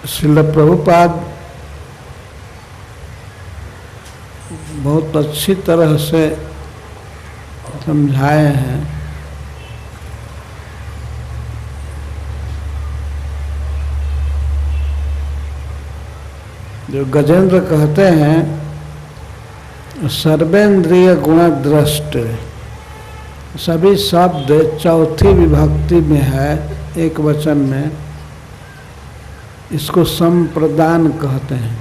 श्रील प्रभुपाद बहुत अच्छी तरह से समझाए हैं। जो गजेंद्र कहते हैं सर्वेंद्रिय गुण दृष्ट, सभी शब्द चौथी विभक्ति में है, एक वचन में। इसको संप्रदान कहते हैं।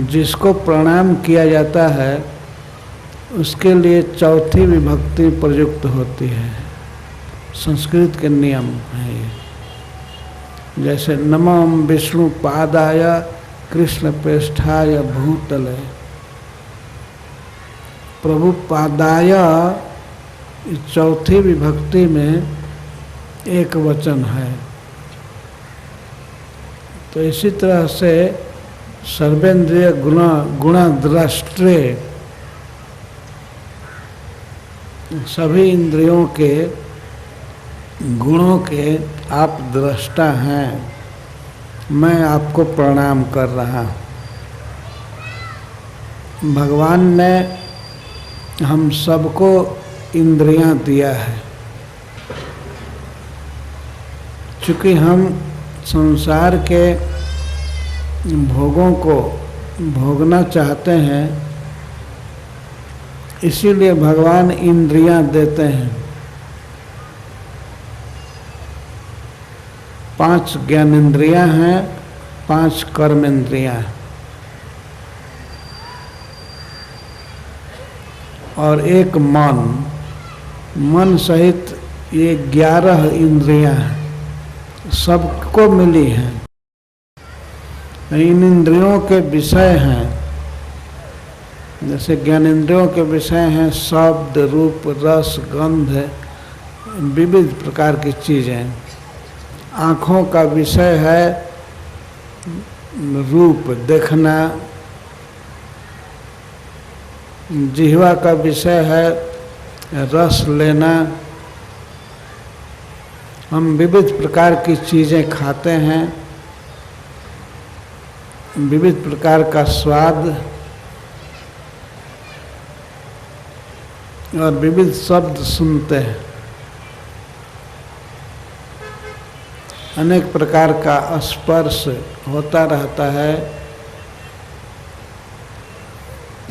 जिसको प्रणाम किया जाता है उसके लिए चौथी विभक्ति प्रयुक्त होती है। संस्कृत के नियम है ये। जैसे नमः विष्णु पादाय कृष्ण प्रेष्ठाय भूतले, प्रभु पादाय चौथी विभक्ति में एक वचन है। तो इसी तरह से सर्वेंद्रिय गुण द्रष्टे, सभी इंद्रियों के गुणों के आप दृष्टा हैं। मैं आपको प्रणाम कर रहा हूँ। भगवान ने हम सबको इंद्रियां दिया है। चूँकि हम संसार के भोगों को भोगना चाहते हैं, इसीलिए भगवान इंद्रियां देते हैं। 5 ज्ञानेंद्रियां हैं, 5 कर्मेंद्रियां हैं और एक मन सहित ये 11 इंद्रियां हैं, सबको मिली हैं। इन इंद्रियों के विषय हैं, जैसे ज्ञानेंद्रियों के विषय हैं शब्द, रूप, रस, गंध, विविध प्रकार की चीज़ें। आँखों का विषय है रूप देखना, जिह्वा का विषय है रस लेना। हम विविध प्रकार की चीज़ें खाते हैं, विविध प्रकार का स्वाद और विविध शब्द सुनते हैं। अनेक प्रकार का स्पर्श होता रहता है।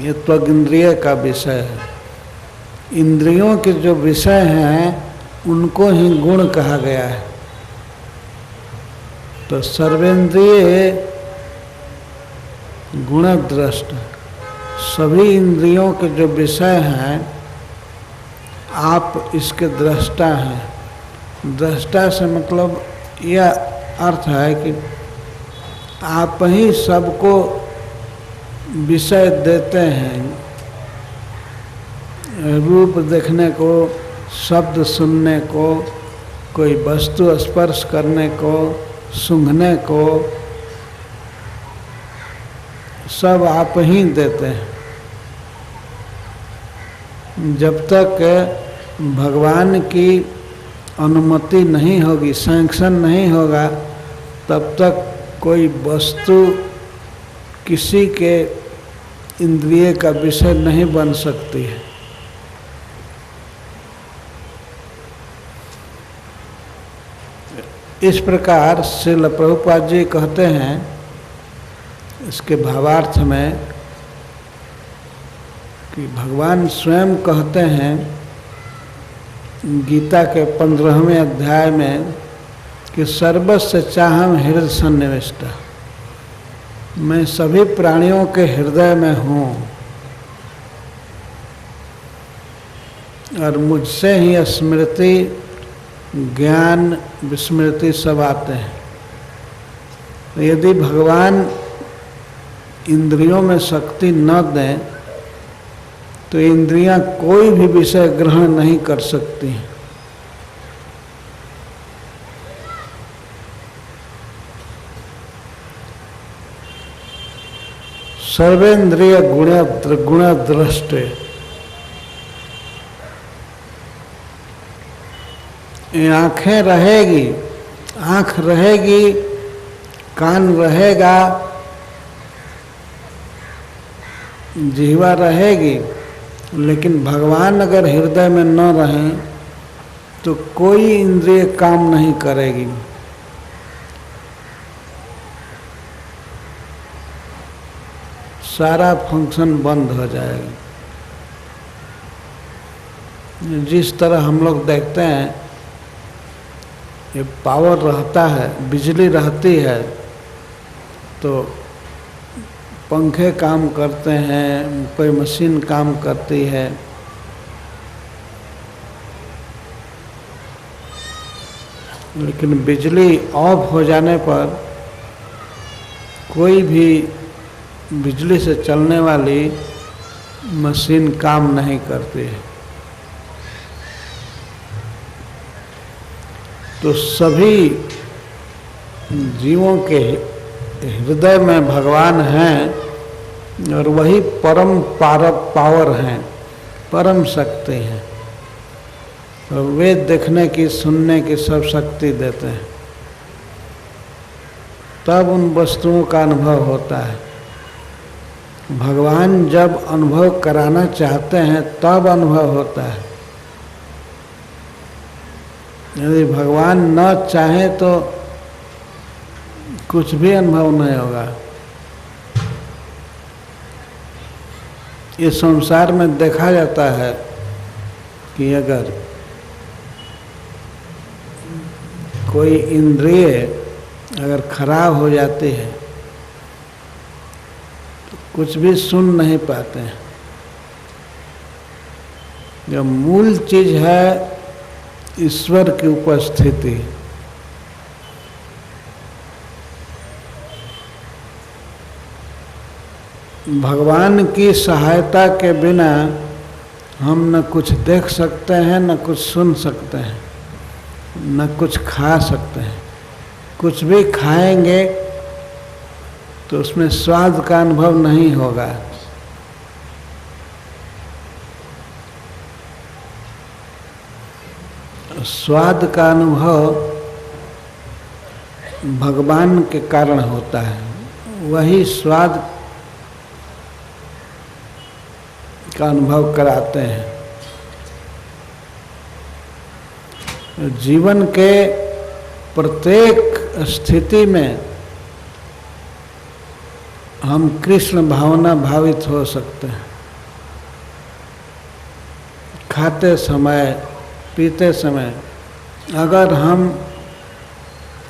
ये त्वगिंद्रिय का विषय है। इंद्रियों के जो विषय हैं उनको ही गुण कहा गया है। तो सर्वेंद्रिय गुणदृष्ट, सभी इंद्रियों के जो विषय हैं आप इसके दृष्टा हैं। दृष्टा से मतलब यह अर्थ है कि आप ही सबको विषय देते हैं। रूप देखने को, शब्द सुनने को, कोई वस्तु स्पर्श करने को, सूंघने को, सब आप ही देते हैं। जब तक भगवान की अनुमति नहीं होगी, सैंक्शन नहीं होगा, तब तक कोई वस्तु किसी के इंद्रिय का विषय नहीं बन सकती है। इस प्रकार श्रील प्रभुपाद जी कहते हैं इसके भावार्थ में कि भगवान स्वयं कहते हैं गीता के 15वें अध्याय में कि सर्वस्य चाहम हृदय सन्निविष्ट, मैं सभी प्राणियों के हृदय में हूँ और मुझसे ही स्मृति, ज्ञान, विस्मृति सब आते हैं। यदि भगवान इंद्रियों में शक्ति न दें तो इंद्रियां कोई भी विषय ग्रहण नहीं कर सकती हैं। सर्वेंद्रिय गुणदृष्टे, आँखें रहेगी, आँख रहेगी कान रहेगा, जिह्वा रहेगी, लेकिन भगवान अगर हृदय में न रहें तो कोई इंद्रिय काम नहीं करेगी। सारा फंक्शन बंद हो जाएगा। जिस तरह हम लोग देखते हैं, ये पावर रहता है, बिजली रहती है तो पंखे काम करते हैं, कोई मशीन काम करती है। लेकिन बिजली ऑफ हो जाने पर कोई भी बिजली से चलने वाली मशीन काम नहीं करती है। तो सभी जीवों के हृदय में भगवान हैं और वही परम पावर हैं, परम शक्ति हैं। और वे देखने की, सुनने की सब शक्ति देते हैं, तब उन वस्तुओं का अनुभव होता है। भगवान जब अनुभव कराना चाहते हैं तब अनुभव होता है। यदि भगवान न चाहे तो कुछ भी अनुभव नहीं होगा। इस संसार में देखा जाता है कि अगर कोई इंद्रिय अगर खराब हो जाती है तो कुछ भी सुन नहीं पाते हैं। जो मूल चीज है ईश्वर की उपस्थिति, भगवान की सहायता के बिना हम न कुछ देख सकते हैं, न कुछ सुन सकते हैं, न कुछ खा सकते हैं। कुछ भी खाएंगे तो उसमें स्वाद का अनुभव नहीं होगा। स्वाद का अनुभव भगवान के कारण होता है। वही स्वाद का अनुभव कराते हैं। जीवन के प्रत्येक स्थिति में हम कृष्ण भावना भावित हो सकते हैं। खाते समय, पीते समय अगर हम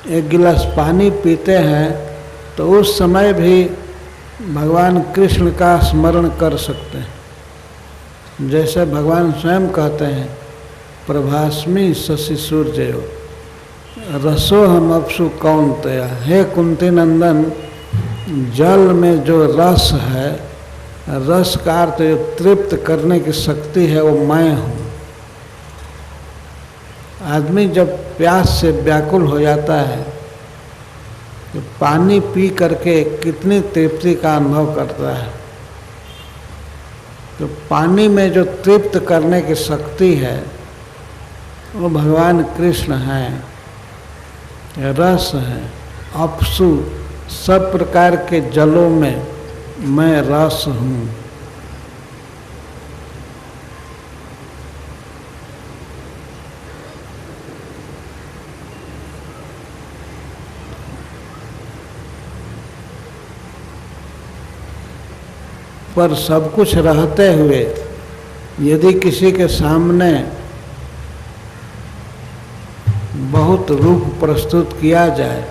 एक गिलास पानी पीते हैं तो उस समय भी भगवान कृष्ण का स्मरण कर सकते हैं। जैसे भगवान स्वयं कहते हैं, प्रभास्मि शशि सूर्ययो रसोहम अपसु कौन्तेय। हे कुंती नंदन, जल में जो रस है, रस का अर्थ जो तृप्त करने की शक्ति है, वो मैं हूँ। आदमी जब प्यास से व्याकुल हो जाता है तो पानी पी करके कितनी तृप्ति का अनुभव करता है। तो पानी में जो तृप्त करने की शक्ति है वो भगवान कृष्ण हैं, रस है। अपसु, सब प्रकार के जलों में मैं रस हूँ। पर सब कुछ रहते हुए यदि किसी के सामने बहुत रूप प्रस्तुत किया जाए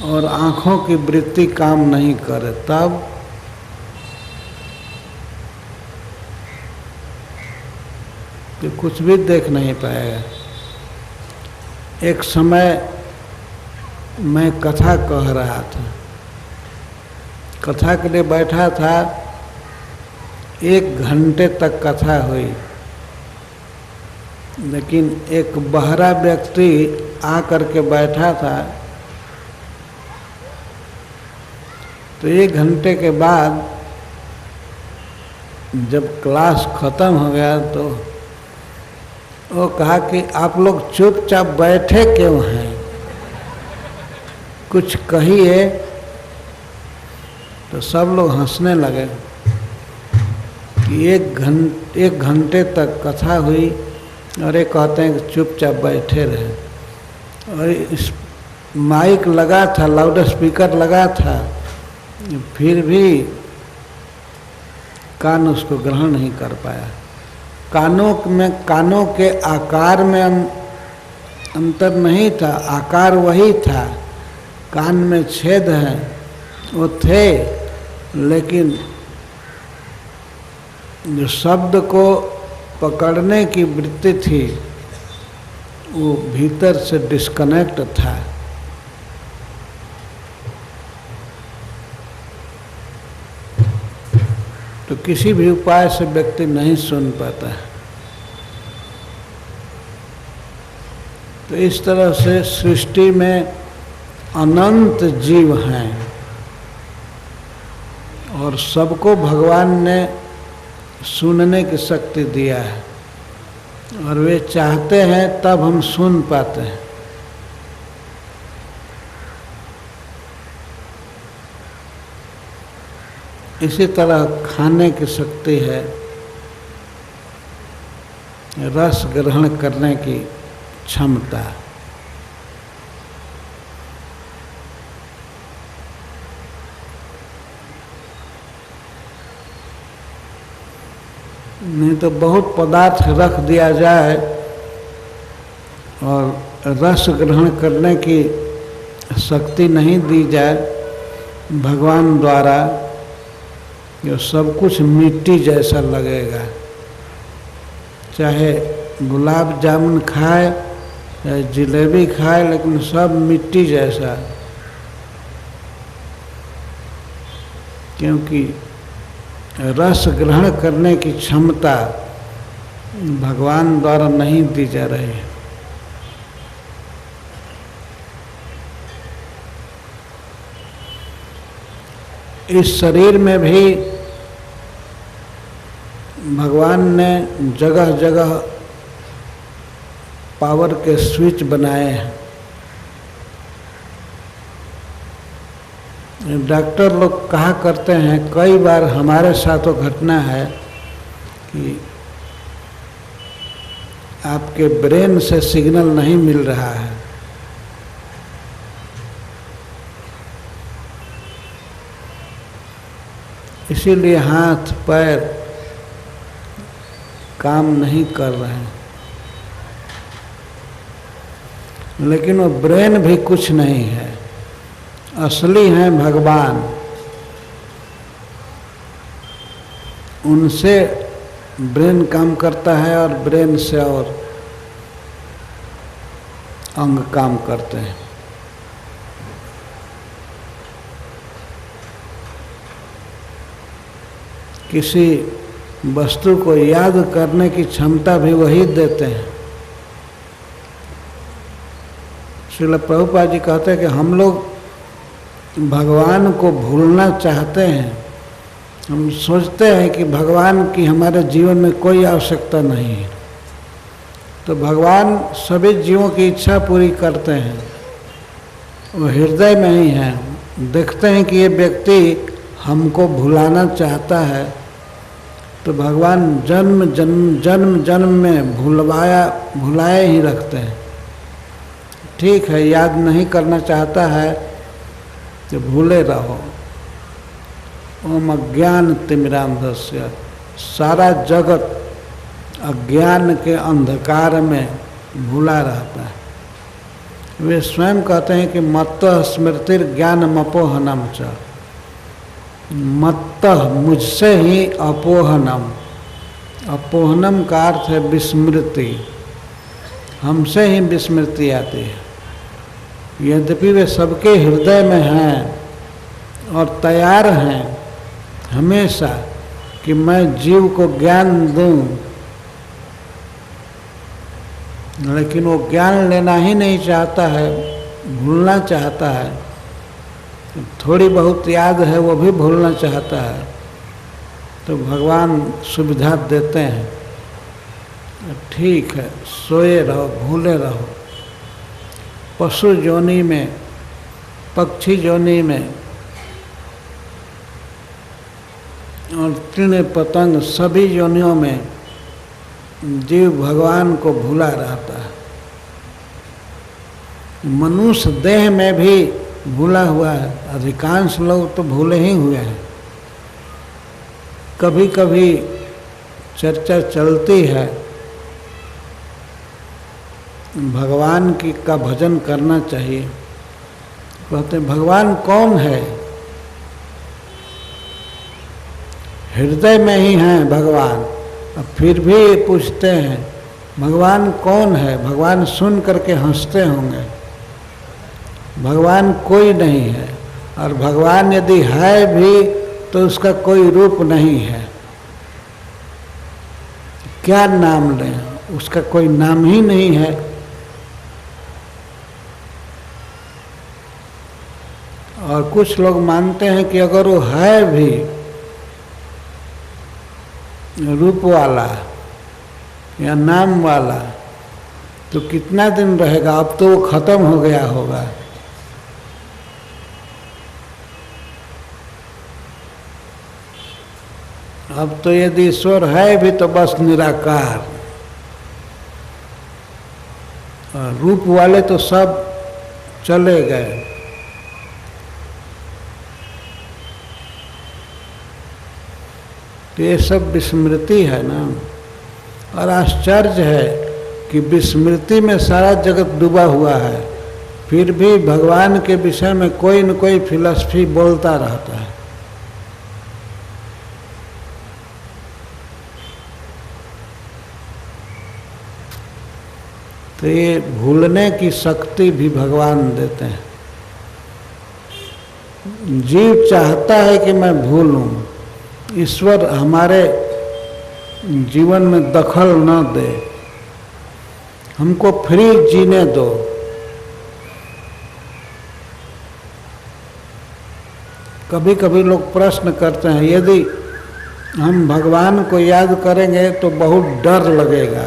और आँखों की वृत्ति काम नहीं करे, तब तो कुछ भी देख नहीं पाएगा। एक समय मैं कथा कह रहा था, कथा के लिए बैठा था। 1 घंटे तक कथा हुई, लेकिन एक बहरा व्यक्ति आकर के बैठा था। तो 1 घंटे के बाद जब क्लास खत्म हो गया तो वो कहा कि आप लोग चुपचाप बैठे क्यों हैं? कुछ कहिए तो सब लोग हंसने लगे कि एक घंटे तक कथा हुई और एक कहते हैं कि चुपचाप बैठे रहे। और इस माइक लगा था, लाउड स्पीकर लगा था, फिर भी कान उसको ग्रहण नहीं कर पाया। कानों के आकार में अंतर नहीं था, आकार वही था। कान में छेद है वो थे, लेकिन जो शब्द को पकड़ने की वृत्ति थी वो भीतर से डिस्कनेक्ट था। तो किसी भी उपाय से व्यक्ति नहीं सुन पाता है। तो इस तरह से सृष्टि में अनंत जीव हैं और सबको भगवान ने सुनने की शक्ति दिया है, और वे चाहते हैं तब हम सुन पाते हैं। इसी तरह खाने की शक्ति है, रस ग्रहण करने की क्षमता। नहीं तो बहुत पदार्थ रख दिया जाए और रस ग्रहण करने की शक्ति नहीं दी जाए भगवान द्वारा, ये सब कुछ मिट्टी जैसा लगेगा। चाहे गुलाब जामुन खाए, चाहे जलेबी खाए, लेकिन सब मिट्टी जैसा। क्योंकि रस ग्रहण करने की क्षमता भगवान द्वारा नहीं दी जा रही है। इस शरीर में भी भगवान ने जगह जगह पावर के स्विच बनाए हैं। डॉक्टर लोग कहा करते हैं, कई बार हमारे साथ वो घटना है कि आपके ब्रेन से सिग्नल नहीं मिल रहा है, इसीलिए हाथ पैर काम नहीं कर रहे हैं। लेकिन वो ब्रेन भी कुछ नहीं है, असली हैं भगवान। उनसे ब्रेन काम करता है और ब्रेन से और अंग काम करते हैं। किसी वस्तु को याद करने की क्षमता भी वही देते हैं। श्रील प्रभुपाद जी कहते हैं कि हम लोग भगवान को भूलना चाहते हैं। हम सोचते हैं कि भगवान की हमारे जीवन में कोई आवश्यकता नहीं है, तो भगवान सभी जीवों की इच्छा पूरी करते हैं। वो हृदय में ही है। देखते हैं कि ये व्यक्ति हमको भुलाना चाहता है, तो भगवान जन्म जन्म में भुलाए ही रखते हैं। ठीक है, याद नहीं करना चाहता है तो भूले रहो। ओम अज्ञान तिमिरांधस्य, सारा जगत अज्ञान के अंधकार में भूला रहता है। वे स्वयं कहते हैं कि मत्तः स्मृतिर ज्ञानमपोहनम च, मत्तः मुझसे ही अपोहनम। अपोहनम का अर्थ है विस्मृति, हमसे ही विस्मृति आती है। यद्यपि वे सबके हृदय में हैं और तैयार हैं हमेशा कि मैं जीव को ज्ञान दूं, लेकिन वो ज्ञान लेना ही नहीं चाहता है, भूलना चाहता है। थोड़ी बहुत याद है वो भी भूलना चाहता है, तो भगवान सुविधा देते हैं, ठीक है सोए रहो, भूले रहो। पशु योनि में पक्षी योनि में और तृण पतंग सभी योनियों में जीव भगवान को भूला रहता है। मनुष्य देह में भी भूला हुआ है। अधिकांश लोग तो भूले ही हुए हैं। कभी कभी चर्चा चलती है भगवान की का भजन करना चाहिए। कहते हैं भगवान कौन है? हृदय में ही हैं भगवान। अब फिर भी पूछते हैं भगवान कौन है? भगवान सुन करके हंसते होंगे। भगवान कोई नहीं है, और भगवान यदि है भी तो उसका कोई रूप नहीं है। क्या नाम लें? उसका कोई नाम ही नहीं है। और कुछ लोग मानते हैं कि अगर वो है भी रूप वाला या नाम वाला तो कितना दिन रहेगा? अब तो वो खत्म हो गया होगा। अब तो यदि ईश्वर है भी तो बस निराकार। और रूप वाले तो सब चले गए। तो ये सब विस्मृति है ना। और आश्चर्य है कि विस्मृति में सारा जगत डूबा हुआ है, फिर भी भगवान के विषय में कोई न कोई फिलॉसफी बोलता रहता है। तो ये भूलने की शक्ति भी भगवान देते हैं। जीव चाहता है कि मैं भूलूं। ईश्वर हमारे जीवन में दखल न दे, हमको फ्री जीने दो। कभी कभी लोग प्रश्न करते हैं यदि हम भगवान को याद करेंगे तो बहुत डर लगेगा,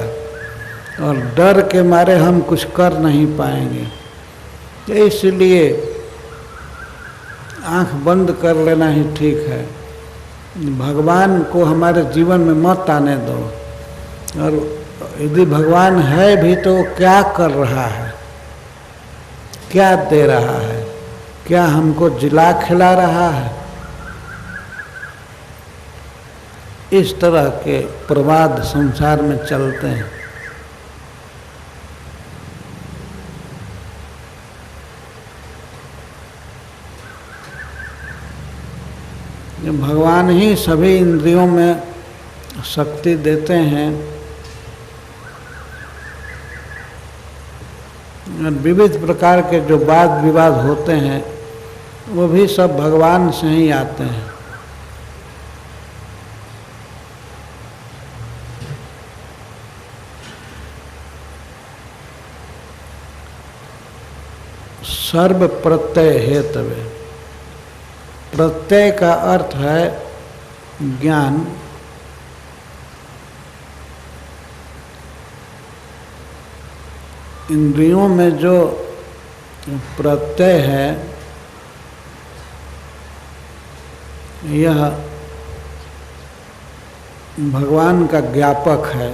और डर के मारे हम कुछ कर नहीं पाएंगे। तो इसलिए आंख बंद कर लेना ही ठीक है। भगवान को हमारे जीवन में मत आने दो। और यदि भगवान है भी तो वो क्या कर रहा है, क्या दे रहा है, क्या हमको जिला खिला रहा है? इस तरह के प्रवाद संसार में चलते हैं। भगवान ही सभी इंद्रियों में शक्ति देते हैं, और विविध प्रकार के जो वाद विवाद होते हैं वो भी सब भगवान से ही आते हैं। सर्व प्रत्यय हेतवे। प्रत्यय का अर्थ है ज्ञान। इंद्रियों में जो प्रत्यय है यह भगवान का ज्ञापक है।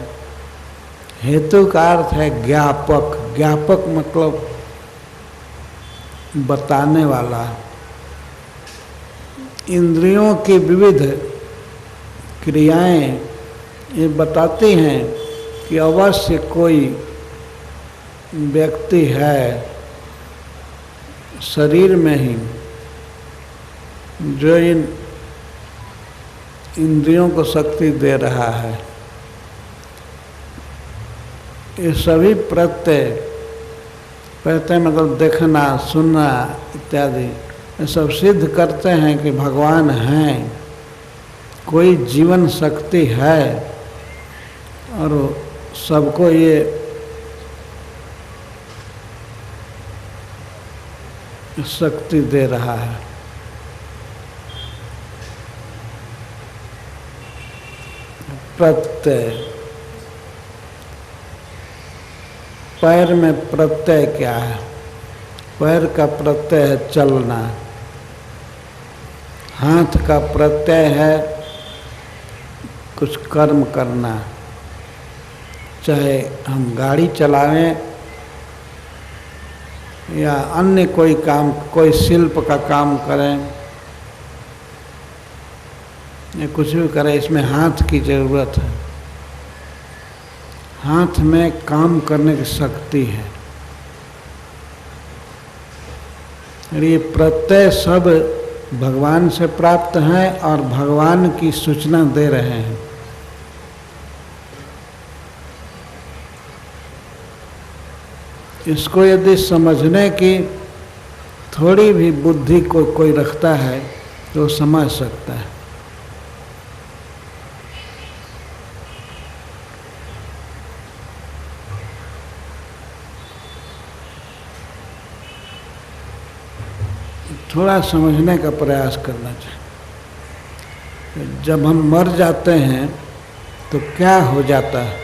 हेतु का अर्थ है ज्ञापक। ज्ञापक मतलब बताने वाला। इंद्रियों की विविध क्रियाएं ये बताती हैं कि अवश्य कोई व्यक्ति है शरीर में ही जो इन इंद्रियों को शक्ति दे रहा है। ये सभी प्रत्यय प्रत्यय मतलब देखना, सुनना इत्यादि ये सब सिद्ध करते हैं कि भगवान हैं, कोई जीवन शक्ति है और सबको ये शक्ति दे रहा है। प्रत्यय, पैर में प्रत्यय क्या है? पैर का प्रत्यय है चलना, हाथ का प्रत्यय है कुछ कर्म करना, चाहे हम गाड़ी चलाएं या अन्य कोई काम, कोई शिल्प का काम करें या कुछ भी करें, इसमें हाथ की जरूरत है। हाथ में काम करने की शक्ति है। ये प्रत्यय सब भगवान से प्राप्त हैं और भगवान की सूचना दे रहे हैं। इसको यदि समझने की थोड़ी भी बुद्धि को कोई रखता है तो समझ सकता है। थोड़ा समझने का प्रयास करना चाहिए। जब हम मर जाते हैं तो क्या हो जाता है?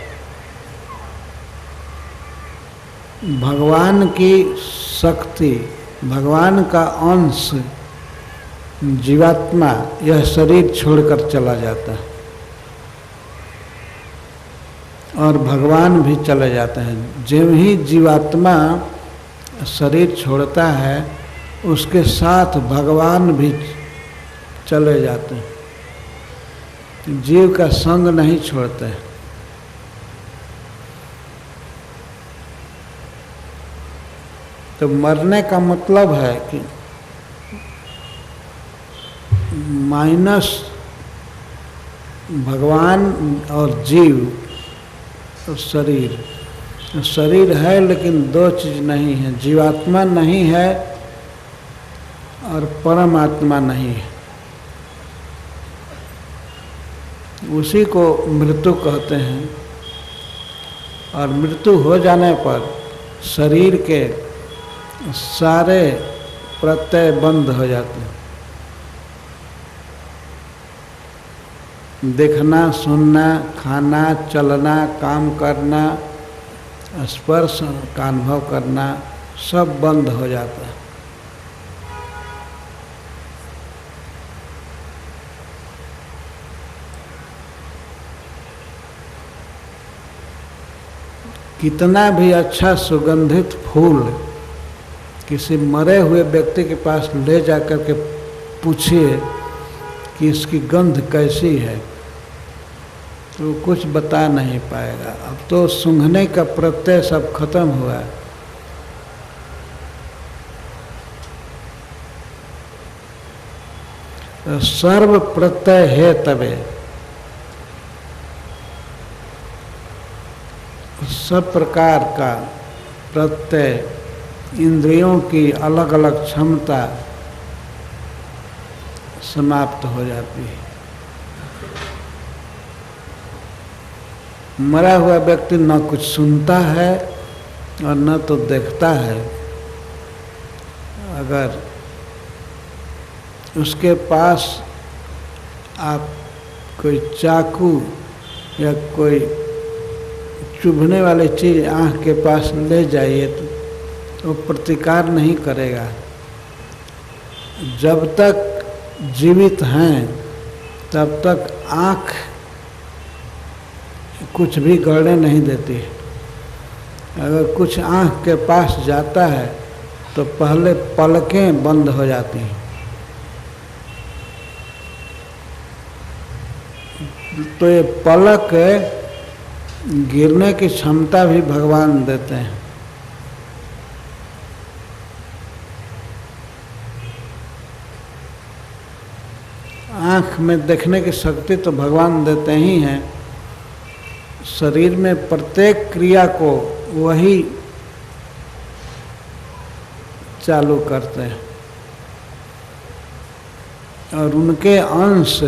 भगवान की शक्ति, भगवान का अंश जीवात्मा यह शरीर छोड़कर चला जाता है और भगवान भी चले जाते हैं। जब ही जीवात्मा शरीर छोड़ता है उसके साथ भगवान भी चले जाते हैं। जीव का संग नहीं छोड़ते हैं। तो मरने का मतलब है कि माइनस भगवान और जीव और शरीर। शरीर है लेकिन दो चीज़ नहीं है, जीवात्मा नहीं है और परमात्मा नहीं है। उसी को मृत्यु कहते हैं। और मृत्यु हो जाने पर शरीर के सारे प्रत्यय बंद हो जाते हैं। देखना, सुनना, खाना, चलना, काम करना, स्पर्श का अनुभव करना सब बंद हो जाता है। कितना भी अच्छा सुगंधित फूल किसी मरे हुए व्यक्ति के पास ले जाकर के पूछिए कि इसकी गंध कैसी है, तो कुछ बता नहीं पाएगा। अब तो सूंघने का प्रत्यय सब खत्म हुआ है। तो सर्व प्रत्यय है तबे। सब प्रकार का प्रत्यय, इंद्रियों की अलग अलग क्षमता समाप्त हो जाती है। मरा हुआ व्यक्ति न कुछ सुनता है और न तो देखता है। अगर उसके पास आप कोई चाकू या कोई चुभने वाली चीज़ आँख के पास ले जाइए तो वो प्रतिकार नहीं करेगा। जब तक जीवित हैं तब तक आँख कुछ भी गड़ने नहीं देती। अगर कुछ आँख के पास जाता है तो पहले पलकें बंद हो जाती हैं। तो ये पलक गिरने की क्षमता भी भगवान देते हैं। आँख में देखने की शक्ति तो भगवान देते ही हैं। शरीर में प्रत्येक क्रिया को वही चालू करते हैं और उनके अंश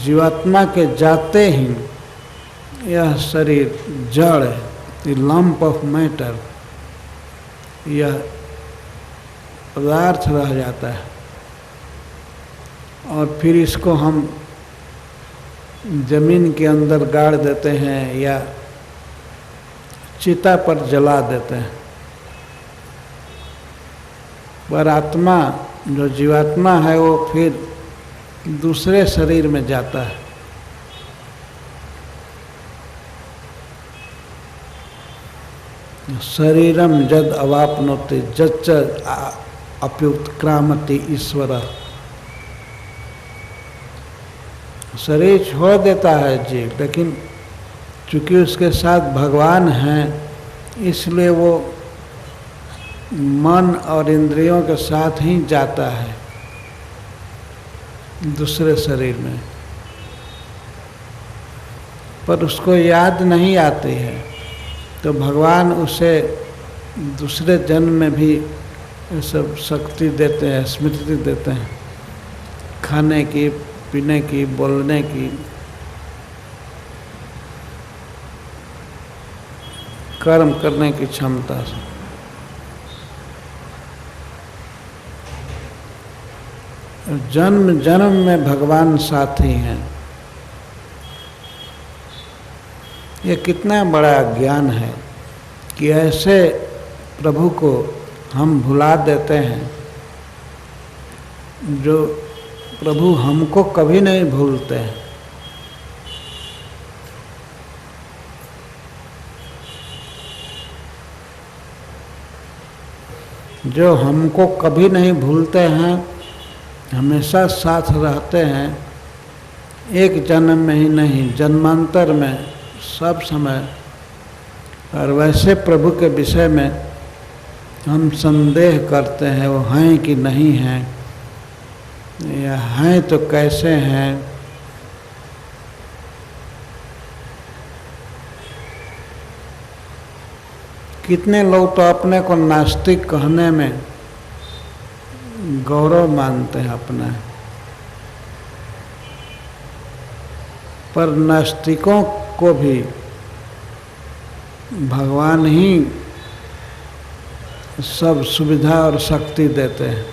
जीवात्मा के जाते ही यह शरीर जड़ है, लंप ऑफ मैटर, यह पदार्थ रह जाता है। और फिर इसको हम जमीन के अंदर गाड़ देते हैं या चिता पर जला देते हैं। पर आत्मा जो जीवात्मा है वो फिर दूसरे शरीर में जाता है। शरीरम जद अवापनोति जच्च अप्युत्क्रामति ईश्वर। शरीर छोड़ देता है जीव, लेकिन चूंकि उसके साथ भगवान हैं इसलिए वो मन और इंद्रियों के साथ ही जाता है दूसरे शरीर में, पर उसको याद नहीं आती है, तो भगवान उसे दूसरे जन्म में भी ये सब शक्ति देते हैं, स्मृति देते हैं, खाने की, पीने की, बोलने की, कर्म करने की क्षमता से। जन्म जन्म में भगवान साथी हैं। ये कितना बड़ा ज्ञान है कि ऐसे प्रभु को हम भुला देते हैं, जो प्रभु हमको कभी नहीं भूलते हैं। जो हमको कभी नहीं भूलते हैं, हमेशा साथ रहते हैं, एक जन्म में ही नहीं जन्मांतर में सब समय। और वैसे प्रभु के विषय में हम संदेह करते हैं वो हैं कि नहीं हैं, या हैं तो कैसे हैं। कितने लोग तो अपने को नास्तिक कहने में गौरव मानते हैं अपना, पर नास्तिकों को भी भगवान ही सब सुविधा और शक्ति देते हैं।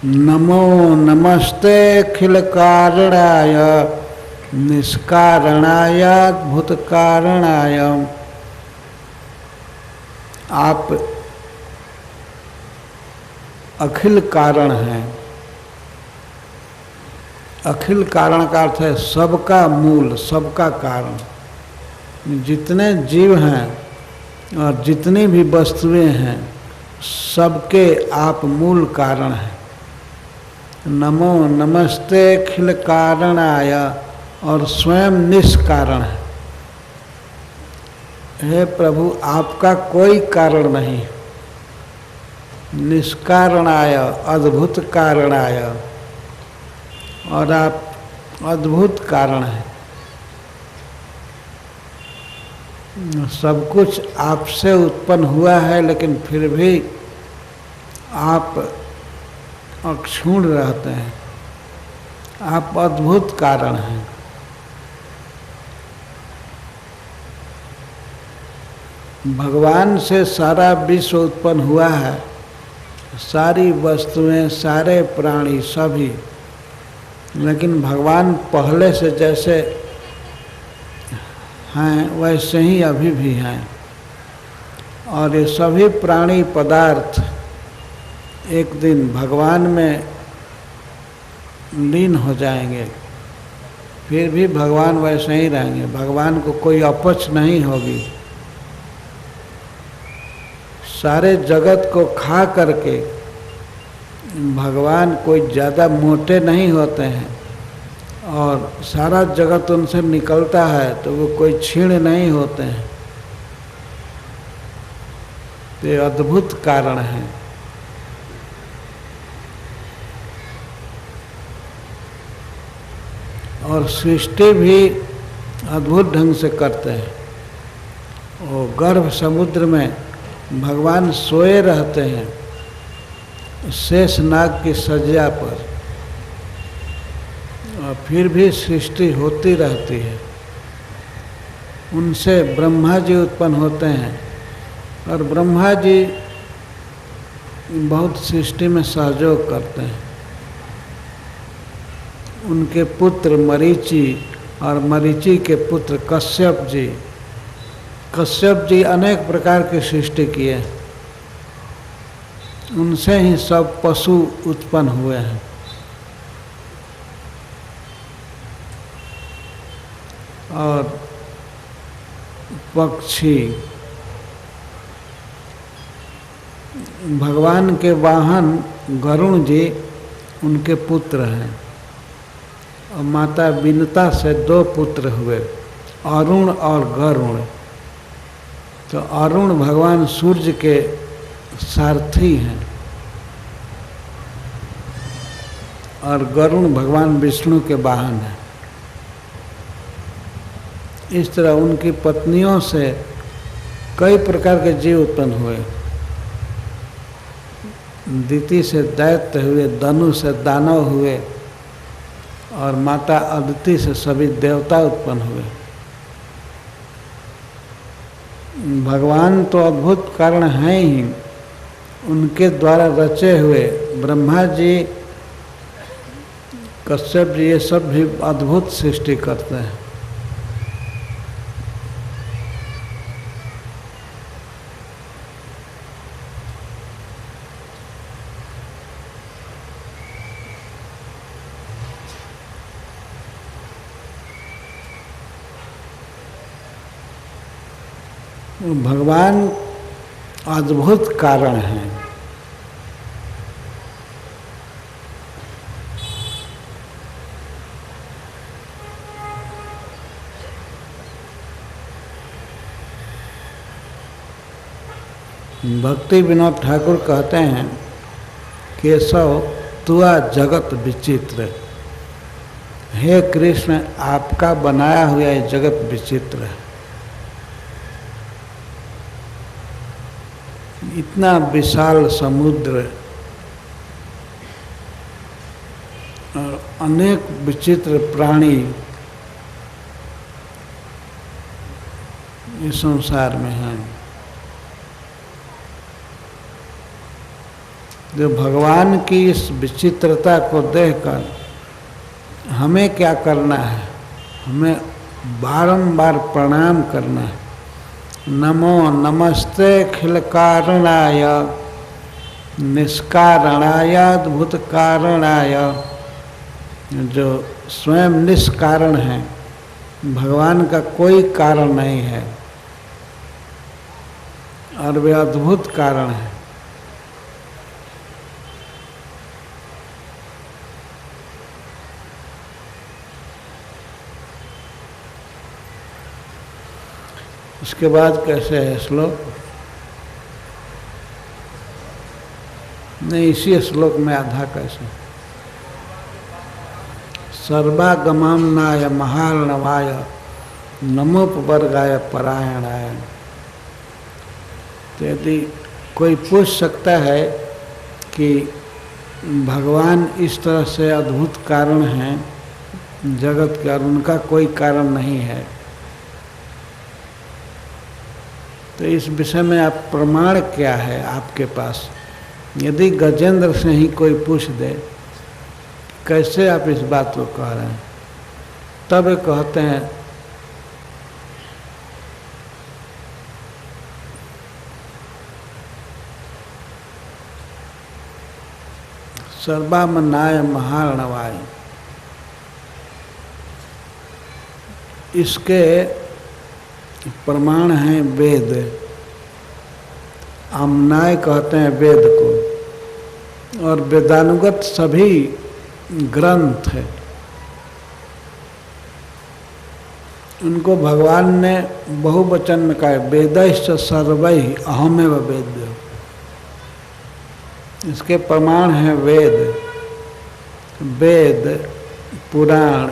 नमो नमस्ते अखिल कारणाय निष्कारणाय अद्भुत कारणाय। आप अखिल कारण हैं। अखिल कारण का अर्थ है सबका मूल, सबका कारण। जितने जीव हैं और जितनी भी वस्तुएं हैं, सबके आप मूल कारण हैं। नमो नमस्ते अखिल कारणाय, और स्वयं निष्कारण है। हे प्रभु, आपका कोई कारण नहीं। निष्कारणाय, अद्भुत कारणाय, और आप अद्भुत कारण हैं। सब कुछ आपसे उत्पन्न हुआ है, लेकिन फिर भी आप अक्षुण्ण रहते हैं। आप अद्भुत कारण हैं। भगवान से सारा विश्व उत्पन्न हुआ है, सारी वस्तुएं, सारे प्राणी, सभी। लेकिन भगवान पहले से जैसे हैं वैसे ही अभी भी हैं। और ये सभी प्राणी पदार्थ एक दिन भगवान में लीन हो जाएंगे, फिर भी भगवान वैसे ही रहेंगे। भगवान को कोई अपच नहीं होगी। सारे जगत को खा करके भगवान कोई ज़्यादा मोटे नहीं होते हैं, और सारा जगत उनसे निकलता है तो वो कोई क्षीण नहीं होते हैं। तो ये अद्भुत कारण है। और सृष्टि भी अद्भुत ढंग से करते हैं। वो गर्भ समुद्र में भगवान सोए रहते हैं शेषनाग की सज्जा पर, और फिर भी सृष्टि होती रहती है। उनसे ब्रह्मा जी उत्पन्न होते हैं, और ब्रह्मा जी बहुत सृष्टि में सहयोग करते हैं। उनके पुत्र मरीचि और मरीचि के पुत्र कश्यप जी। कश्यप जी अनेक प्रकार की सृष्टि किए, उनसे ही सब पशु उत्पन्न हुए हैं। और पक्षी, भगवान के वाहन गरुण जी उनके पुत्र हैं। और माता विनता से 2 पुत्र हुए, अरुण और गरुण। तो अरुण भगवान सूर्य के सारथी हैं और गरुण भगवान विष्णु के वाहन हैं। इस तरह उनकी पत्नियों से कई प्रकार के जीव उत्पन्न हुए। दिति से दैत्य हुए, धनु से दानव हुए और माता अदिति से सभी देवता उत्पन्न हुए। भगवान तो अद्भुत कारण हैं ही, उनके द्वारा रचे हुए ब्रह्मा जी, कश्यप जी, ये सब भी अद्भुत सृष्टि करते हैं। भगवान अद्भुत कारण हैं। भक्ति विनोद ठाकुर कहते हैं, केशव तुआ जगत विचित्र। हे कृष्ण, आपका बनाया हुआ ये जगत विचित्र है। इतना विशाल समुद्र और अनेक विचित्र प्राणी इस संसार में हैं। जो भगवान की इस विचित्रता को देखकर हमें क्या करना है? हमें बारंबार प्रणाम करना है। नमो नमस्ते खिल कारणाय निष्कारणाय अद्भुत कारणाय। जो स्वयं निष्कारण है, भगवान का कोई कारण नहीं है और वे अद्भुत कारण है। उसके बाद कैसे है श्लोक? नहीं, इसी श्लोक में आधा कैसे? सर्वागमनाय महार्णवाय नमोपवर्गाय परायणाय। तो यदि कोई पूछ सकता है कि भगवान इस तरह से अद्भुत कारण हैं जगत के और उनका कोई कारण नहीं है, तो इस विषय में आप प्रमाण क्या है आपके पास? यदि गजेंद्र से ही कोई पूछ दे कैसे आप इस बात को कह रहे हैं, तब वे कहते हैं सर्वामनाय महार्णवाय। इसके प्रमाण हैं वेद। आमनाय कहते हैं वेद को, और वेदानुगत सभी ग्रंथ है, उनको भगवान ने बहुवचन में कहा वेदैश्च सर्वैः अहमेव वेद्यो। इसके प्रमाण हैं वेद, वेद पुराण,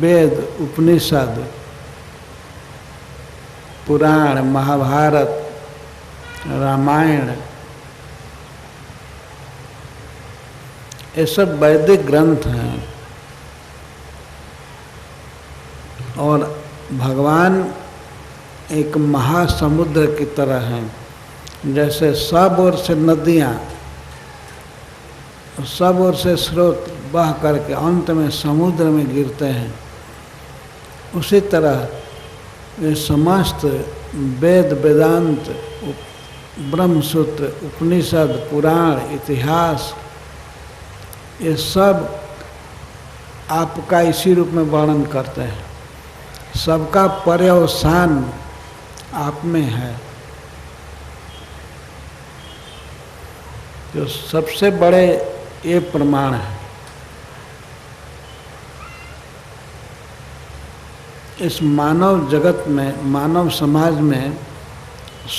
वेद उपनिषद, पुराण, महाभारत, रामायण, ये सब वैदिक ग्रंथ हैं। और भगवान एक महासमुद्र की तरह हैं। जैसे सब ओर से नदियाँ, सब ओर से स्रोत बह करके अंत में समुद्र में गिरते हैं, उसी तरह ये समस्त वेद वेदांत, ब्रह्मसूत्र, उपनिषद, पुराण, इतिहास, ये सब आपका इसी रूप में वर्णन करते हैं। सबका पर्यवसान आप में है। जो सबसे बड़े ये प्रमाण है। इस मानव जगत में, मानव समाज में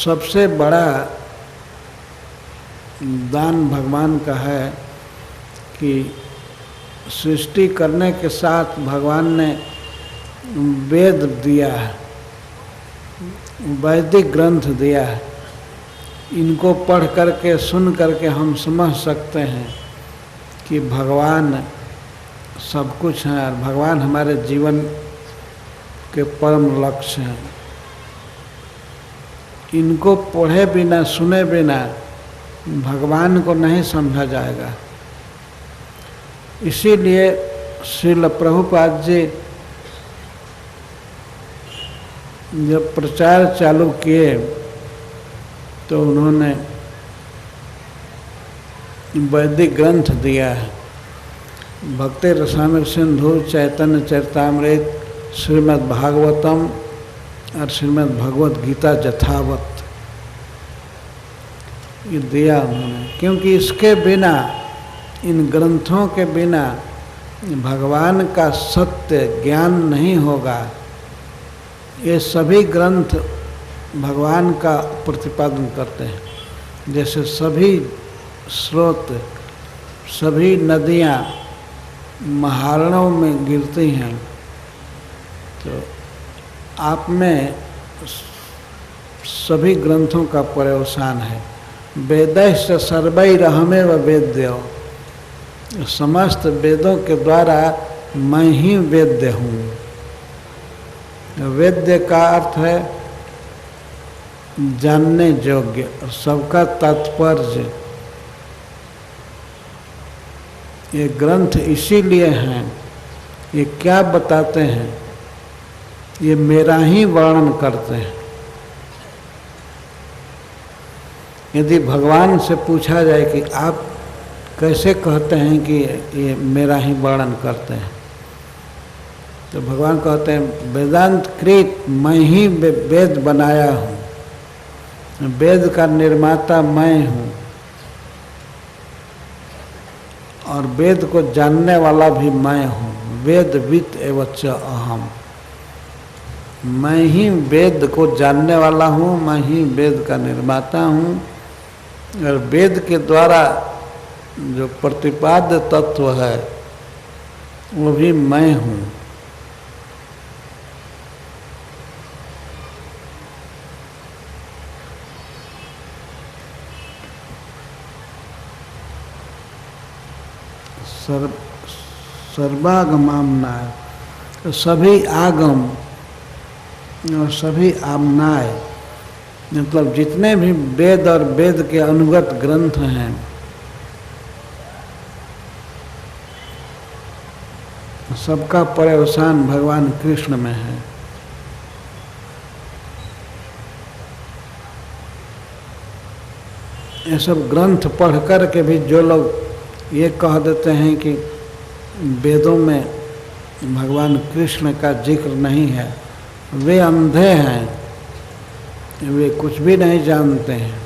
सबसे बड़ा दान भगवान का है कि सृष्टि करने के साथ भगवान ने वेद दिया है, वैदिक ग्रंथ दिया है। इनको पढ़ करके, सुन करके हम समझ सकते हैं कि भगवान सब कुछ हैं और भगवान हमारे जीवन के परम लक्ष्य हैं। इनको पढ़े बिना, सुने बिना भगवान को नहीं समझा जाएगा। इसीलिए श्रील प्रभुपाद जी जब प्रचार चालू किए तो उन्होंने वैदिक ग्रंथ दिया है। भक्ति रसामृत सिंधु, चैतन्य चरितामृत, श्रीमद् भागवतम और श्रीमद् भगवत गीता यथावत ये दिया उन्होंने। क्योंकि इसके बिना, इन ग्रंथों के बिना भगवान का सत्य ज्ञान नहीं होगा। ये सभी ग्रंथ भगवान का प्रतिपादन करते हैं। जैसे सभी स्रोत, सभी नदियाँ महारणों में गिरती हैं, तो आप में सभी ग्रंथों का पर्यवसान है। वेदैश्च सर्वैरहमेव वेद्यो, समस्त वेदों के द्वारा मैं ही वेद्य हूँ। वेद्य का अर्थ है जानने योग्य, और सबका तात्पर्य। ये ग्रंथ इसीलिए हैं, ये क्या बताते हैं, ये मेरा ही वर्णन करते हैं। यदि भगवान से पूछा जाए कि आप कैसे कहते हैं कि ये मेरा ही वर्णन करते हैं, तो भगवान कहते हैं वेदांत कृत, मैं ही वेद बनाया हूँ, वेद का निर्माता मैं हूँ, और वेद को जानने वाला भी मैं हूँ। वेदवित् एवच अहम्, मैं ही वेद को जानने वाला हूँ, मैं ही वेद का निर्माता हूँ, और वेद के द्वारा जो प्रतिपाद्य तत्व है वो भी मैं हूँ। सर्वागमाम्नाय, तो सभी आगम और सभी आमनाय, मतलब जितने भी वेद और वेद के अनुगत ग्रंथ हैं, सबका पर्यवसान भगवान कृष्ण में है। ये सब ग्रंथ पढ़ कर के भी जो लोग ये कह देते हैं कि वेदों में भगवान कृष्ण का जिक्र नहीं है, वे अंधे हैं, वे कुछ भी नहीं जानते हैं।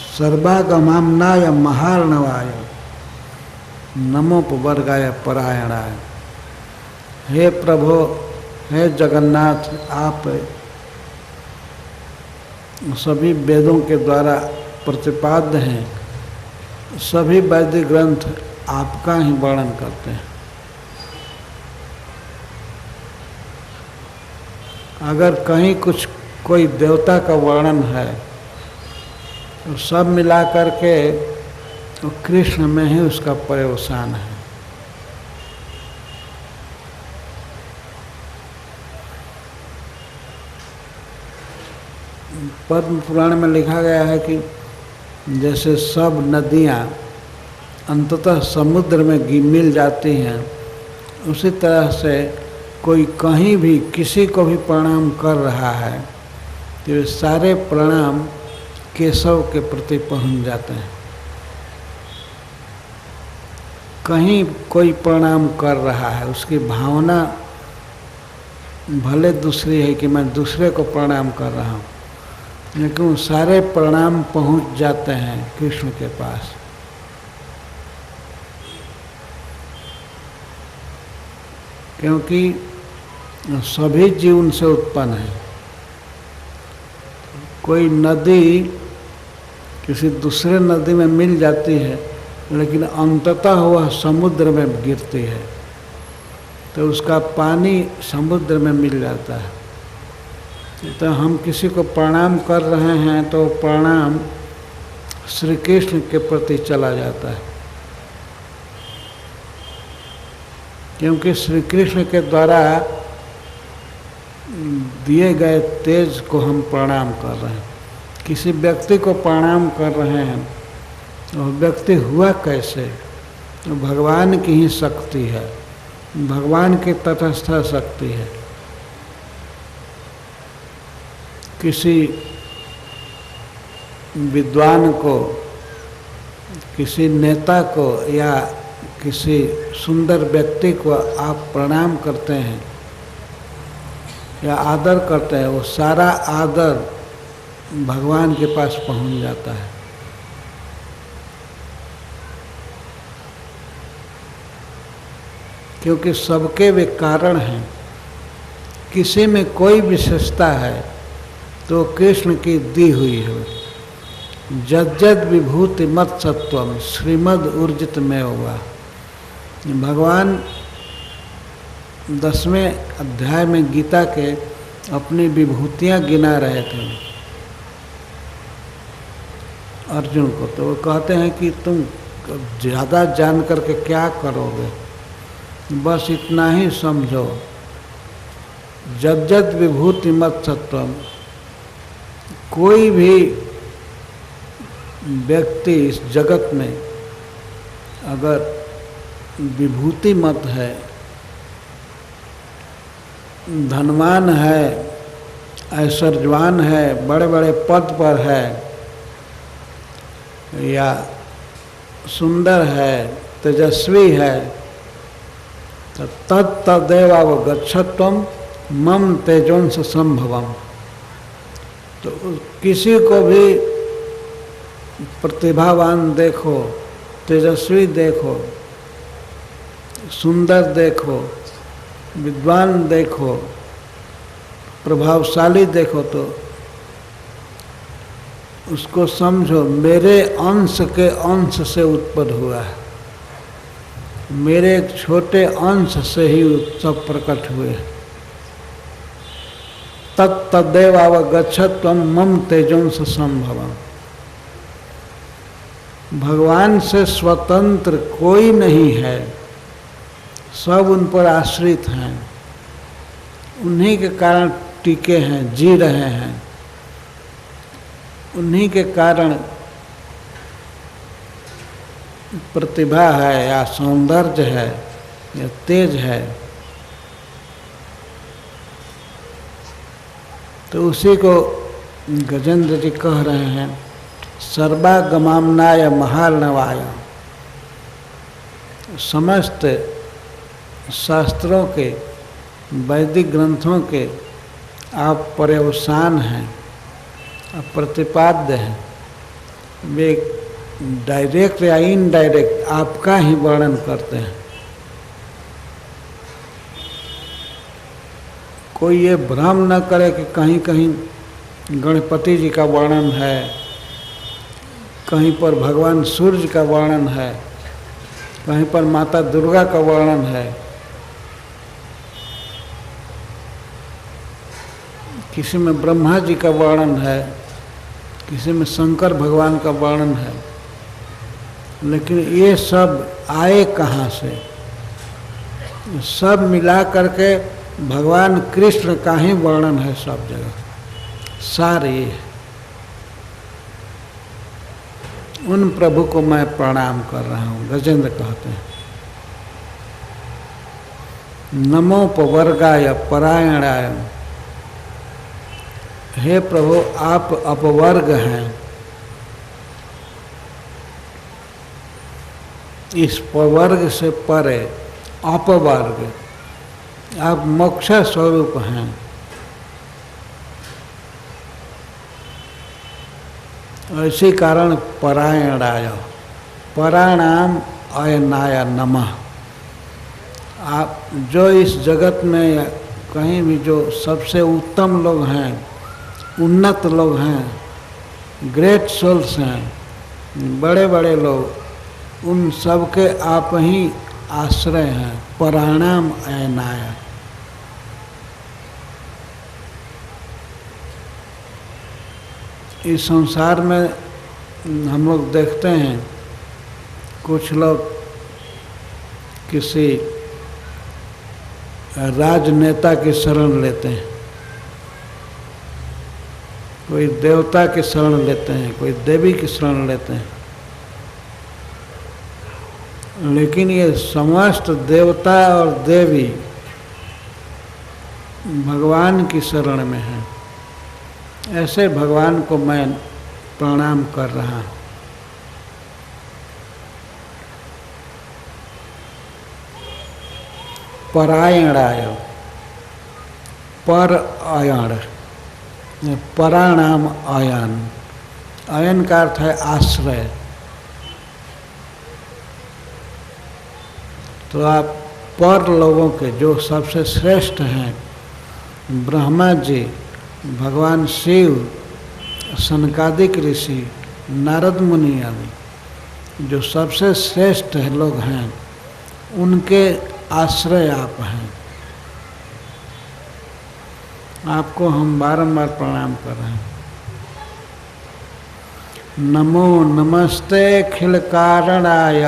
सर्वागमाम्नाय महार्णवाय नमोपवर्गाय परायणाय। हे प्रभु, हे जगन्नाथ, आप सभी वेदों के द्वारा प्रतिपाद्य हैं। सभी वैदिक ग्रंथ आपका ही वर्णन करते हैं। अगर कहीं कुछ कोई देवता का वर्णन है तो सब मिला करके तो कृष्ण में ही उसका पर्यवसान है। पद्म पुराण में लिखा गया है कि जैसे सब नदियाँ अंततः समुद्र में मिल जाती हैं, उसी तरह से कोई कहीं भी किसी को भी प्रणाम कर रहा है तो वे सारे प्रणाम केशव के प्रति पहुंच जाते हैं। कहीं कोई प्रणाम कर रहा है, उसकी भावना भले दूसरी है कि मैं दूसरे को प्रणाम कर रहा हूँ, लेकिन सारे प्रणाम पहुंच जाते हैं कृष्ण के पास। क्योंकि सभी जीव उनसे उत्पन्न है। कोई नदी किसी दूसरे नदी में मिल जाती है, लेकिन अंततः वह समुद्र में गिरती है, तो उसका पानी समुद्र में मिल जाता है। तो हम किसी को प्रणाम कर रहे हैं तो प्रणाम श्री कृष्ण के प्रति चला जाता है, क्योंकि श्री कृष्ण के द्वारा दिए गए तेज को हम प्रणाम कर रहे हैं। किसी व्यक्ति को प्रणाम कर रहे हैं, वह व्यक्ति हुआ कैसे? तो भगवान की ही शक्ति है, भगवान की तटस्थ शक्ति है। किसी विद्वान को, किसी नेता को या किसी सुंदर व्यक्ति को आप प्रणाम करते हैं या आदर करते हैं, वो सारा आदर भगवान के पास पहुंच जाता है। क्योंकि सबके वे कारण हैं। किसी में कोई विशेषता है तो कृष्ण की दी हुई है। जज्जद विभूति मत सत्वम श्रीमद ऊर्जित में होगा। भगवान 10वें अध्याय में गीता के अपनी विभूतियाँ गिना रहे थे अर्जुन को। तो वो कहते हैं कि तुम ज़्यादा जान करके क्या करोगे, बस इतना ही समझो, जज्जद विभूति मत सत्वम। कोई भी व्यक्ति इस जगत में अगर विभूति मत है, धनवान है, ऐश्वर्यवान है, बड़े बड़े पद पर है, या सुंदर है, तेजस्वी है, तो तदेव अवगच्छत्वम मम तेजोंस संभवम। तो किसी को भी प्रतिभावान देखो, तेजस्वी देखो, सुंदर देखो, विद्वान देखो, प्रभावशाली देखो, तो उसको समझो मेरे अंश के अंश से उत्पन्न हुआ है, मेरे एक छोटे अंश से ही सब प्रकट हुए। तदेव अवगच्छत्वम मम तेजोंस संभवम। भगवान से स्वतंत्र कोई नहीं है, सब उन पर आश्रित हैं, उन्हीं के कारण टिके हैं, जी रहे हैं, उन्हीं के कारण प्रतिभा है या सौंदर्य है या तेज है। तो उसी को गजेंद्र जी कह रहे हैं, सर्वागमाम्नाय महार्णवाय। समस्त शास्त्रों के, वैदिक ग्रंथों के आप पर्यवसान हैं, आप प्रतिपाद्य हैं। वे डायरेक्ट या इनडायरेक्ट आपका ही वर्णन करते हैं। कोई ये भ्रम न करे कि कहीं कहीं गणपति जी का वर्णन है, कहीं पर भगवान सूर्य का वर्णन है, कहीं पर माता दुर्गा का वर्णन है, किसी में ब्रह्मा जी का वर्णन है, किसी में शंकर भगवान का वर्णन है। लेकिन ये सब आए कहाँ से? सब मिला करके भगवान कृष्ण का ही वर्णन है सब जगह। सारे उन प्रभु को मैं प्रणाम कर रहा हूँ। गजेंद्र कहते हैं नमोपवर्गाय परायणाय, हे प्रभु आप अपवर्ग हैं, इस पवर्ग से परे अपवर्ग, आप मोक्ष स्वरूप हैं। इसी कारण परायणाय, पराणाम अयनाय नमः। आप जो इस जगत में कहीं भी जो सबसे उत्तम लोग हैं, उन्नत लोग हैं, ग्रेट सोल्स हैं, बड़े बड़े लोग, उन सब के आप ही आश्रय हैं। पराणाम अयनाय, इस संसार में हम लोग देखते हैं कुछ लोग किसी राजनेता की शरण लेते हैं, कोई देवता की शरण लेते हैं, कोई देवी की शरण लेते हैं, लेकिन ये समस्त देवता और देवी भगवान की शरण में है। ऐसे भगवान को मैं प्रणाम कर रहा हूँ। परायणाय, पर अयण, पराणाम अयन, अयन का अर्थ है आश्रय। तो आप पर लोगों के जो सबसे श्रेष्ठ हैं, ब्रह्मा जी, भगवान शिव, सनकादिक ऋषि, नारद मुनि आदि, जो सबसे श्रेष्ठ लोग हैं, उनके आश्रय आप हैं। आपको हम बारंबार प्रणाम कर रहे हैं। नमो नमस्ते खिल कारणाय,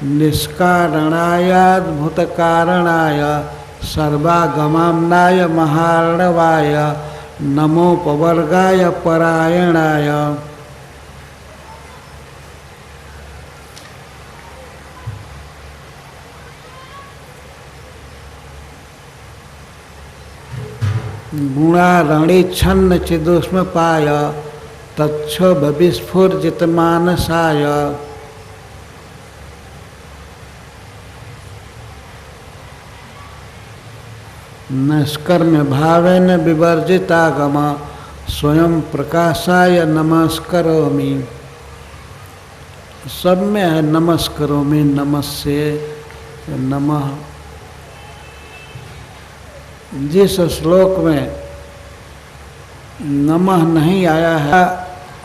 निष्कारणाय अद्भुत कारणाय, सर्वागमाम्नाय महार्णवाय, नमोपवर्गाय परायणाय। गुणारणी छन्न चिदुष्म पाय, तच्छोभ विस्फुर्जित मानसाय। नस्कर्म भावेन विवर्जितागम, स्वयं प्रकाशाय नमस्करोमि। सब में है नमस्करोमि, नमस्ते नमः। जिस श्लोक में नमः नहीं आया है,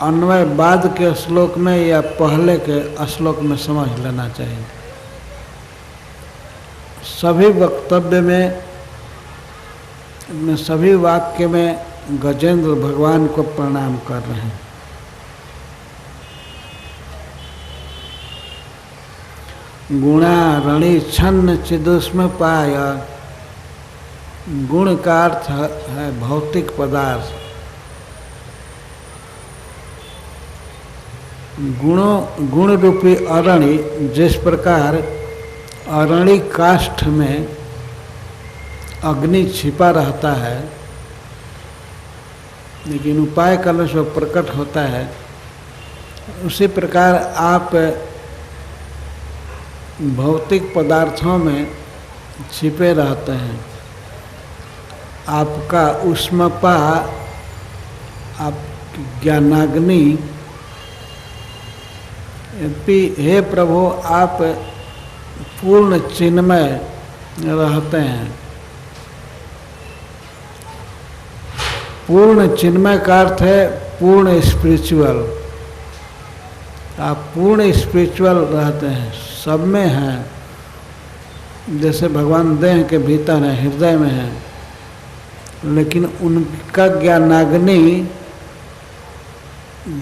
अन्वय बाद के श्लोक में या पहले के श्लोक में समझ लेना चाहिए। सभी वक्तव्य में, सभी वाक्य में गजेंद्र भगवान को प्रणाम कर रहे हैं। गुणारणी छन्न चिदुष्म पाय, गुण का अर्थ है भौतिक पदार्थ। गुण रूपी अरणि, जिस प्रकार अरणि काष्ठ में अग्नि छिपा रहता है, लेकिन उपाय करने से प्रकट होता है, उसी प्रकार आप भौतिक पदार्थों में छिपे रहते हैं। आपका उष्मपा, आप ज्ञानाग्नि, हे प्रभु आप पूर्ण चिन्मय रहते हैं। पूर्ण चिन्मय का अर्थ है पूर्ण स्पिरिचुअल। आप पूर्ण स्पिरिचुअल रहते हैं, सब में हैं। जैसे भगवान देह के भीतर है, हृदय में है, लेकिन उनका ज्ञानाग्नि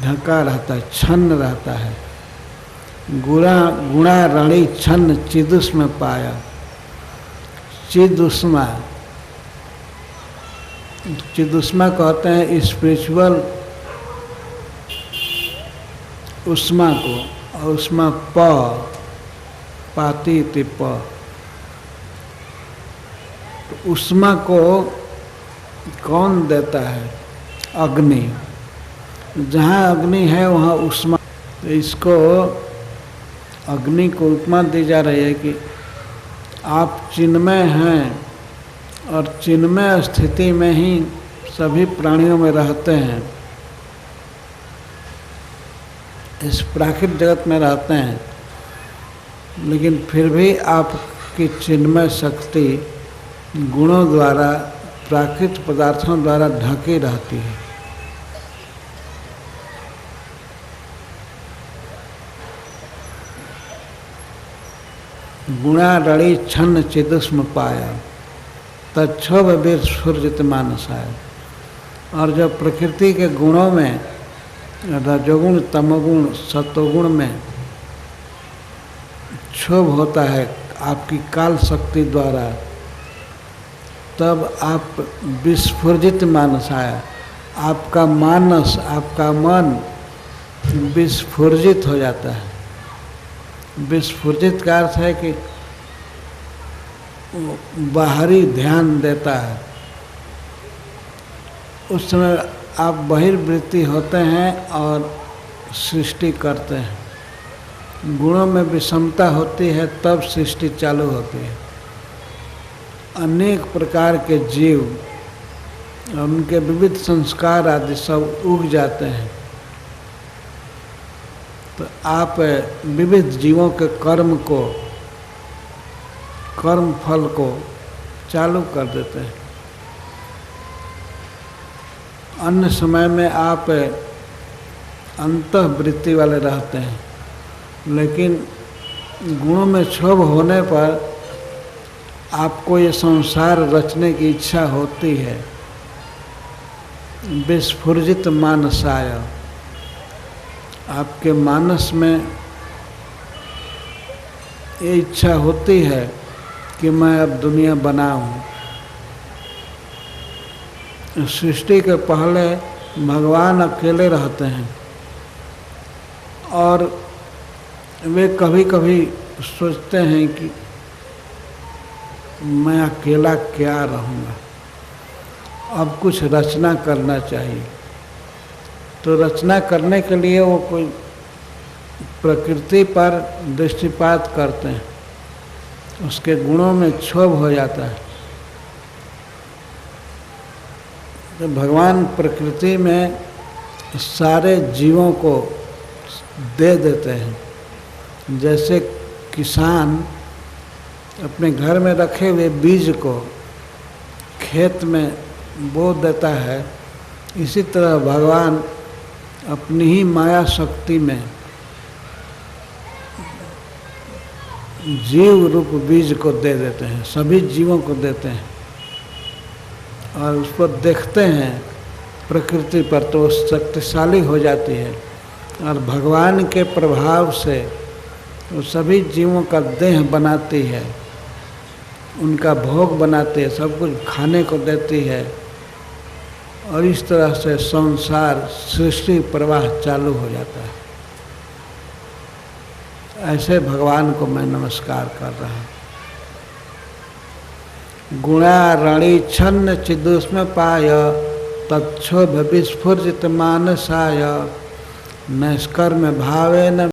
ढका रहता है, छन्न रहता है। गुणारणी छन्न चिदुष्म पाया, चिदुष्मा चिदुष्मा कहते हैं स्पिरिचुअल उष्मा को, और उष्मा पाती तिप। तो उष्मा को कौन देता है? अग्नि। जहाँ अग्नि है वहाँ उष्मा। तो इसको अग्नि को उपमा दी जा रही है कि आप चिन्मय हैं और चिन्मय स्थिति में ही सभी प्राणियों में रहते हैं, इस प्राकृतिक जगत में रहते हैं, लेकिन फिर भी आपकी चिन्मय शक्ति गुणों द्वारा, प्राकृतिक पदार्थों द्वारा ढकी रहती है। गुणा रड़ी छन्न चिदुष्म पाया तक्षोभ वीर सूर्यत मानसाय। और जब प्रकृति के गुणों में रजोगुण, तमोगुण, सतोगुण में क्षोभ होता है आपकी काल शक्ति द्वारा, तब आप विस्फुर्जित मानसाय, आपका मानस, आपका मन विस्फुर्जित हो जाता है। विस्फुर्जित का अर्थ है कि बाहरी ध्यान देता है। उस समय आप बहिर्वृत्ति होते हैं और सृष्टि करते हैं। गुणों में विषमता होती है तब सृष्टि चालू होती है। अनेक प्रकार के जीव, उनके विविध संस्कार आदि सब उग जाते हैं। तो आप विविध जीवों के कर्म को, कर्म फल को चालू कर देते हैं। अन्य समय में आप अंतःवृत्ति वाले रहते हैं, लेकिन गुणों में क्षोभ होने पर आपको ये संसार रचने की इच्छा होती है। विस्फुर्जित मानसाय, आपके मानस में ये इच्छा होती है कि मैं अब दुनिया बनाऊं। सृष्टि के पहले भगवान अकेले रहते हैं और वे कभी कभी सोचते हैं कि मैं अकेला क्या रहूँगा, अब कुछ रचना करना चाहिए। तो रचना करने के लिए वो कोई प्रकृति पर दृष्टिपात करते हैं, उसके गुणों में क्षोभ हो जाता है। तो भगवान प्रकृति में सारे जीवों को दे देते हैं। जैसे किसान अपने घर में रखे हुए बीज को खेत में बो देता है, इसी तरह भगवान अपनी ही माया शक्ति में जीव रूप बीज को दे देते हैं, सभी जीवों को देते हैं और उस पर देखते हैं प्रकृति पर, तो शक्तिशाली हो जाती है और भगवान के प्रभाव से वो सभी जीवों का देह बनाती है, उनका भोग बनाती है, सब कुछ खाने को देती है और इस तरह से संसार सृष्टि प्रवाह चालू हो जाता है। ऐसे भगवान को मैं नमस्कार कर रहा हूँ। गुणा रणी छन्न चिदुष्म पाय तक्षोभ विस्फुर्जित मानसाय नैष्कर्म भावेन